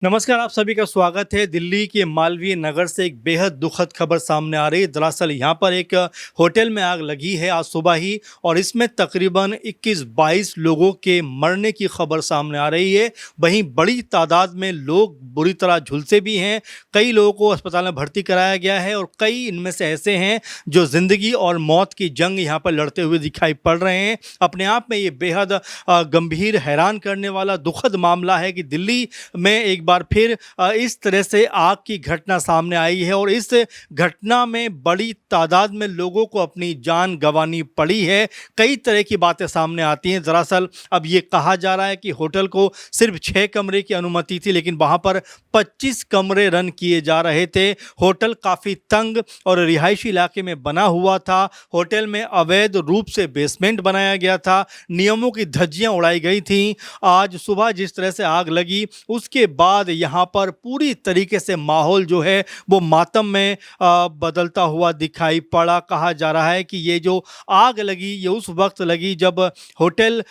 नमस्कार, आप सभी का स्वागत है। दिल्ली के मालवीय नगर से एक बेहद दुखद खबर सामने आ रही है। दरअसल यहाँ पर एक होटल में आग लगी है आज सुबह ही और इसमें तकरीबन 21-22 लोगों के मरने की खबर सामने आ रही है। वहीं बड़ी तादाद में लोग बुरी तरह झुलसे भी हैं। कई लोगों को अस्पताल में भर्ती कराया गया है और कई इनमें से ऐसे हैं जो ज़िंदगी और मौत की जंग यहाँ पर लड़ते हुए दिखाई पड़ रहे हैं। अपने आप में ये बेहद गंभीर, हैरान करने वाला दुखद मामला है कि दिल्ली में एक बार फिर इस तरह से आग की घटना सामने आई है और इस घटना में बड़ी तादाद में लोगों को अपनी जान गंवानी पड़ी है। कई तरह की बातें सामने आती हैं। दरअसल अब ये कहा जा रहा है कि होटल को सिर्फ 6 कमरे की अनुमति थी, लेकिन वहाँ पर 25 कमरे रन किए जा रहे थे। होटल काफ़ी तंग और रिहायशी इलाके में बना हुआ था। होटल में अवैध रूप से बेसमेंट बनाया गया था। नियमों की धज्जियां उड़ाई गई थीं। आज सुबह जिस तरह से आग लगी उसके बाद यहाँ पर पूरी तरीके से माहौल जो है वो मातम में बदलता हुआ दिखाई पड़ा। कहा जा रहा है कि ये जो आग लगी ये उस वक्त लगी जब होटल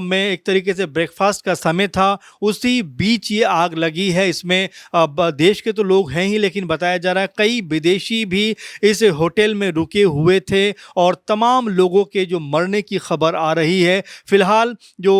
में एक तरीके से ब्रेकफास्ट का समय था, उसी बीच ये आग लगी है। इसमें देश के तो लोग हैं ही, लेकिन बताया जा रहा है कई विदेशी भी इस होटल में रुके हुए थे और तमाम लोगों के जो मरने की खबर आ रही है। फिलहाल जो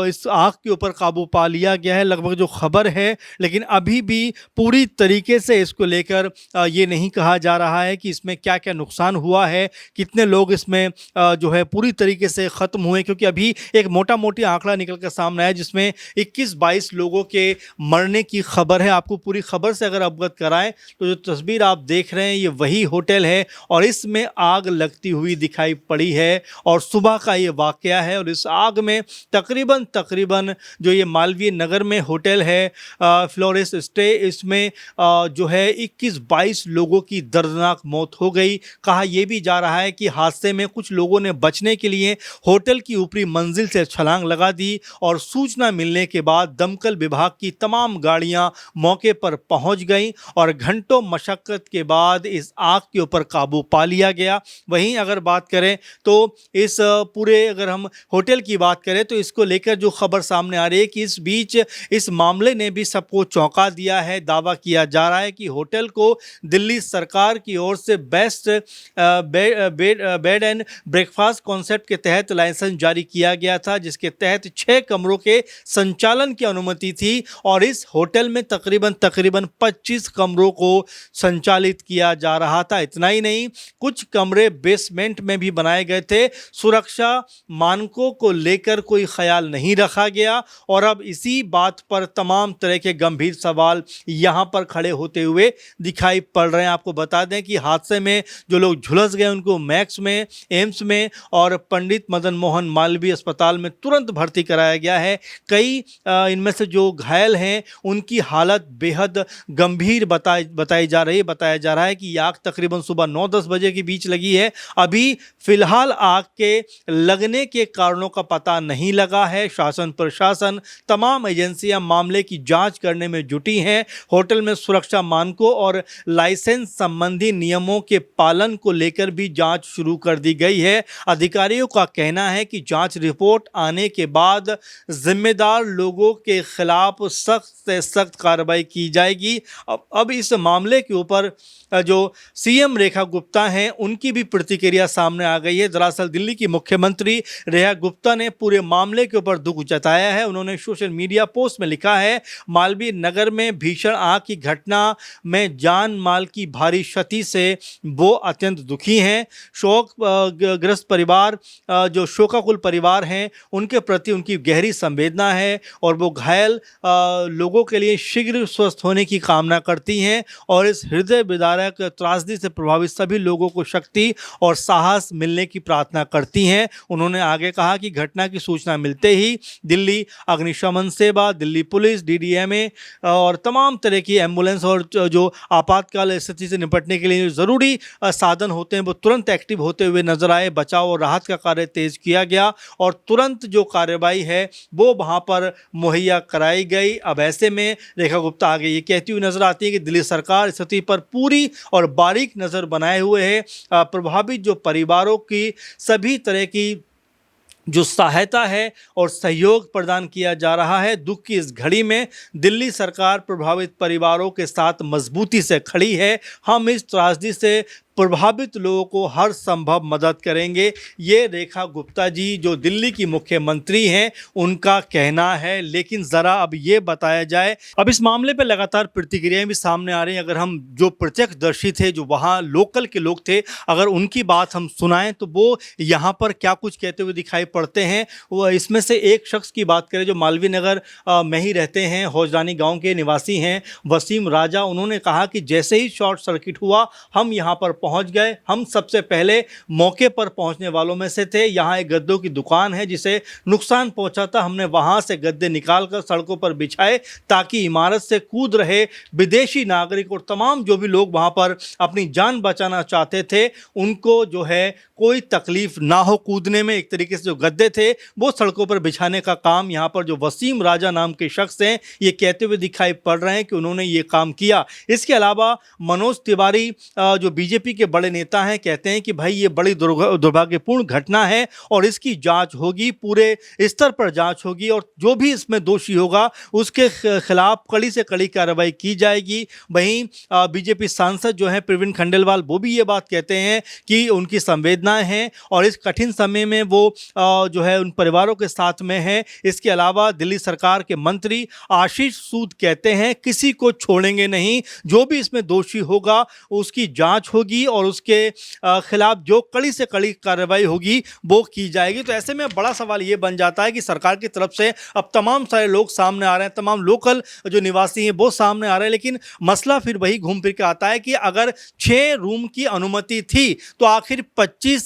इस आग के ऊपर काबू पा लिया गया है लगभग जो खबर है, लेकिन अभी भी पूरी तरीके से इसको लेकर ये नहीं कहा जा रहा है कि इसमें क्या क्या नुकसान हुआ है, कितने लोग इसमें जो है पूरी तरीके से ख़त्म हुए, क्योंकि अभी एक मोटा मोटी आंकड़ा निकल कर सामने आया जिसमें 21-22 लोगों के मरने की खबर है। आपको पूरी खबर से अगर अवगत कराएं तो जो तस्वीर आप देख रहे हैं ये वही होटल है और इसमें आग लगती हुई दिखाई पड़ी है और सुबह का ये वाकया है। और इस आग में तकरीबन जो ये मालवीय नगर में होटल है फ्लोरेस स्टे, इसमें जो है 21-22 लोगों की दर्दनाक मौत हो गई। कहा यह भी जा रहा है कि हादसे में कुछ लोगों ने बचने के लिए होटल की ऊपरी मंजिल से छलांग लगा दी और सूचना मिलने के बाद दमकल विभाग की तमाम गाड़ियां मौके पर पहुंच गईं और घंटों मशक्कत के बाद इस आग के ऊपर काबू पा लिया गया। वहीं अगर बात करें तो इस पूरे अगर हम होटल की बात करें तो इसको लेकर जो खबर सामने आ रही है कि इस बीच इस मामले ने भी सबको चौंका दिया है। दावा किया जा रहा है कि होटल को दिल्ली सरकार की ओर से best bed and breakfast concept के तहत लाइसेंस जारी किया गया था, जिसके तहत 6 कमरों के संचालन की अनुमति थी और इस होटल में तकरीबन 25 कमरों को संचालित किया जा रहा था। इतना ही नहीं, कुछ कमरे बेसमेंट में भी बनाए गए थे। सुरक्षा मानकों को लेकर कोई ख्याल नहीं रखा गया और अब इसी बात पर तमाम तरह के गंभीर सवाल यहाँ पर खड़े होते हुए दिखाई पड़ रहे हैं। आपको बता दें कि हादसे में जो लोग झुलस गए उनको मैक्स में, एम्स में और पंडित मदन मोहन मालवीय अस्पताल में तुरंत भर्ती कराया गया है। कई इनमें से जो घायल हैं उनकी हालत बेहद गंभीर बताई जा रही है। बताया जा रहा है कि आग तकरीबन सुबह 9-10 बजे के बीच लगी है। अभी फिलहाल आग के लगने के कारणों का पता नहीं लगा है। शासन प्रशासन तमाम एजेंसियां मामले की जांच करने में जुटी हैं। होटल में सुरक्षा मानकों और लाइसेंस संबंधी नियमों के पालन को लेकर भी जांच शुरू कर दी गई है। अधिकारियों का कहना है कि जांच रिपोर्ट आने के बाद जिम्मेदार लोगों के खिलाफ सख्त से सख्त कार्रवाई की जाएगी। अब इस मामले के ऊपर जो सीएम रेखा गुप्ता हैं उनकी भी प्रतिक्रिया सामने आ गई है। दरअसल दिल्ली की मुख्यमंत्री रेखा गुप्ता ने पूरे मामले के ऊपर दुख जताया है। उन्होंने सोशल मीडिया पोस्ट में लिखा है, मालवीय नगर में भीषण आग की घटना में जान माल की भारी क्षति से वो अत्यंत दुखी हैं। शोक ग्रस्त परिवार, जो शोकाकुल परिवार हैं, उनके प्रति उनकी गहरी संवेदना है और वो घायल लोगों के लिए शीघ्र स्वस्थ होने की कामना करती हैं और इस हृदय विदारक त्रासदी से प्रभावित सभी लोगों को शक्ति और साहस मिलने की प्रार्थना करती हैं। उन्होंने आगे कहा कि घटना की सूचना मिलते ही दिल्ली अग्निशमन सेवा, दिल्ली पुलिस, डीडीएमए और तमाम तरह की एम्बुलेंस और जो आपातकाल स्थिति से निपटने के लिए ज़रूरी साधन होते हैं वो तुरंत एक्टिव होते हुए नजर आए। बचाव और राहत का कार्य तेज किया गया और तुरंत जो कार्रवाई है वो वहाँ पर मुहैया कराई गई। अब ऐसे में रेखा गुप्ता आगे ये कहती हुई नजर आती है कि दिल्ली सरकार स्थिति पर पूरी और बारीक नज़र बनाए हुए है। प्रभावित जो परिवारों की सभी तरह की जो सहायता है और सहयोग प्रदान किया जा रहा है। दुख की इस घड़ी में दिल्ली सरकार प्रभावित परिवारों के साथ मजबूती से खड़ी है। हम इस त्रासदी से प्रभावित लोगों को हर संभव मदद करेंगे। ये रेखा गुप्ता जी जो दिल्ली की मुख्यमंत्री हैं उनका कहना है। लेकिन ज़रा अब ये बताया जाए, अब इस मामले पे लगातार प्रतिक्रियाएं भी सामने आ रही हैं। अगर हम जो प्रत्यक्षदर्शी थे, जो वहाँ लोकल के लोग थे, अगर उनकी बात हम सुनाएं तो वो यहाँ पर क्या कुछ कहते हुए दिखाई पड़ते हैं। वो इसमें से एक शख्स की बात करें जो मालवीय नगर में ही रहते हैं, हौजदानी गाँव के निवासी हैं, वसीम राजा। उन्होंने कहा कि जैसे ही शॉर्ट सर्किट हुआ हम यहाँ पर पहुंच गए। हम सबसे पहले मौके पर पहुंचने वालों में से थे। यहाँ एक गद्दों की दुकान है जिसे नुकसान पहुंचा था। हमने वहां से गद्दे निकालकर सड़कों पर बिछाए ताकि इमारत से कूद रहे विदेशी नागरिक और तमाम जो भी लोग वहां पर अपनी जान बचाना चाहते थे उनको जो है कोई तकलीफ ना हो कूदने में। एक तरीके से जो गद्दे थे वो सड़कों पर बिछाने का काम यहाँ पर जो वसीम राजा नाम के शख्स हैं ये कहते हुए दिखाई पड़ रहे हैं कि उन्होंने ये काम किया। इसके अलावा मनोज तिवारी जो बीजेपी के बड़े नेता हैं कहते हैं कि भाई ये बड़ी दुर्भाग्यपूर्ण घटना है और इसकी जांच होगी, पूरे स्तर पर जांच होगी और जो भी इसमें दोषी होगा उसके खिलाफ कड़ी से कड़ी कार्रवाई की जाएगी। वहीं बीजेपी सांसद जो हैं प्रवीण खंडेलवाल वो भी ये बात कहते हैं कि उनकी संवेदनाएं हैं और इस कठिन समय में वो जो है उन परिवारों के साथ में है। इसके अलावा दिल्ली सरकार के मंत्री आशीष सूद कहते हैं किसी को छोड़ेंगे नहीं, जो भी इसमें दोषी होगा उसकी जांच होगी और उसके खिलाफ जो कड़ी से कड़ी कार्रवाई होगी वो की जाएगी। तो ऐसे में बड़ा सवाल ये बन जाता है कि सरकार की तरफ से अब तमाम सारे लोग सामने आ रहे हैं, तमाम लोकल जो निवासी हैं वो सामने आ रहे हैं, लेकिन मसला फिर वही घूम फिर के आता है कि अगर 6 रूम की अनुमति थी तो आखिर 25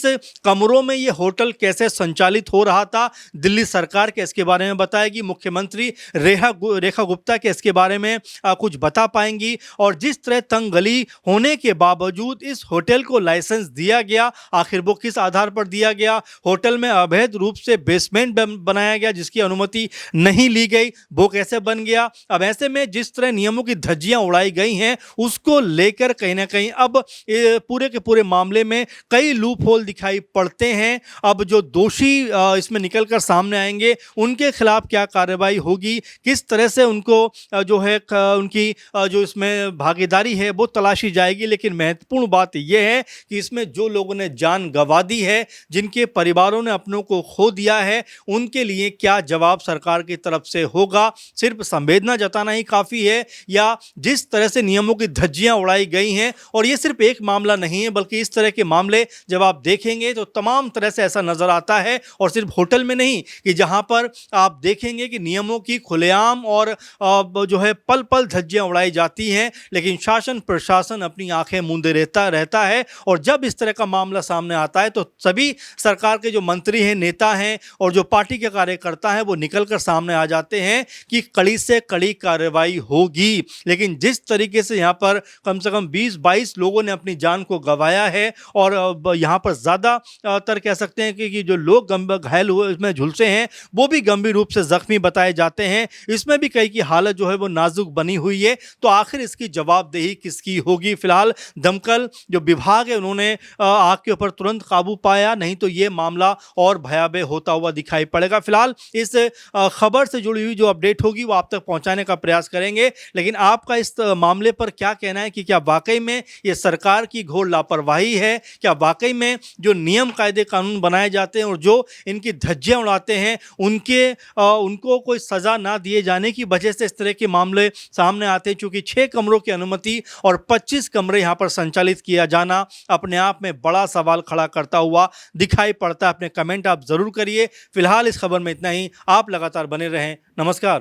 कमरों में ये होटल कैसे संचालित हो रहा था। दिल्ली सरकार के इसके बारे में बताएगी, मुख्यमंत्री रेखा गुप्ता के इसके बारे में कुछ बता पाएंगी। और जिस तरह तंग गली होने के बावजूद इस होटल को लाइसेंस दिया गया, आखिर वो किस आधार पर दिया गया। होटल में अवैध रूप से बेसमेंट बनाया गया जिसकी अनुमति नहीं ली गई, वो कैसे बन गया। अब ऐसे में जिस तरह नियमों की धज्जियां उड़ाई गई हैं उसको लेकर कहीं ना कहीं अब पूरे के पूरे मामले में कई लूप होल दिखाई पड़ते हैं। अब जो दोषी इसमें निकलकर सामने आएंगे उनके खिलाफ क्या कार्रवाई होगी, किस तरह से उनको जो है उनकी जो इसमें भागीदारी है वो तलाशी जाएगी। लेकिन महत्वपूर्ण बात यह है कि इसमें जो लोगों ने जान गंवा दी है, जिनके परिवारों ने अपनों को खो दिया है, उनके लिए क्या जवाब सरकार की तरफ से होगा। सिर्फ संवेदना जताना ही काफ़ी है या जिस तरह से नियमों की धज्जियां उड़ाई गई हैं। और ये सिर्फ एक मामला नहीं है बल्कि इस तरह के मामले जब आप देखेंगे तो तमाम तरह से ऐसा नज़र आता है। और सिर्फ होटल में नहीं कि जहां पर आप देखेंगे कि नियमों की खुलेआम और जो है पल पल धज्जियां उड़ाई जाती हैं, लेकिन शासन प्रशासन अपनी आंखें मूंदे रहता है। और जब इस तरह का मामला सामने आता है तो सभी सरकार के जो मंत्री हैं, नेता हैं और जो पार्टी के कार्यकर्ता हैं वो निकलकर सामने आ जाते हैं कि कड़ी से कड़ी कार्रवाई होगी। लेकिन जिस तरीके से यहाँ पर कम से कम 20-22 लोगों ने अपनी जान को गंवाया है और यहाँ पर ज़्यादातर कह सकते हैं कि जो लोग घायल हुए इसमें झुलसे हैं वो भी गंभीर रूप से जख्मी बताए जाते हैं। इसमें भी कई की हालत जो है वो नाजुक बनी हुई है। तो आखिर इसकी जवाबदेही किसकी होगी। फिलहाल दमकल जो विभाग है उन्होंने आग के ऊपर तुरंत काबू पाया, नहीं तो ये मामला और भयावह होता हुआ दिखाई पड़ेगा। फिलहाल इस खबर से जुड़ी हुई जो अपडेट होगी वो आप तक पहुंचाने का प्रयास करेंगे। लेकिन आपका इस मामले पर क्या कहना है कि क्या वाकई में ये सरकार की घोर लापरवाही है, क्या वाकई में जो नियम कायदे कानून बनाए जाते हैं और जो इनकी धज्जियां उड़ाते हैं उनको कोई सज़ा ना दिए जाने की वजह से इस तरह के मामले सामने आते हैं। चूँकि 6 कमरों की अनुमति और 25 कमरे यहाँ पर संचालित किया जाना अपने आप में बड़ा सवाल खड़ा करता हुआ दिखाई पड़ता है। अपने कमेंट आप ज़रूर करिए। फिलहाल इस खबर में इतना ही। आप लगातार बने रहें। नमस्कार।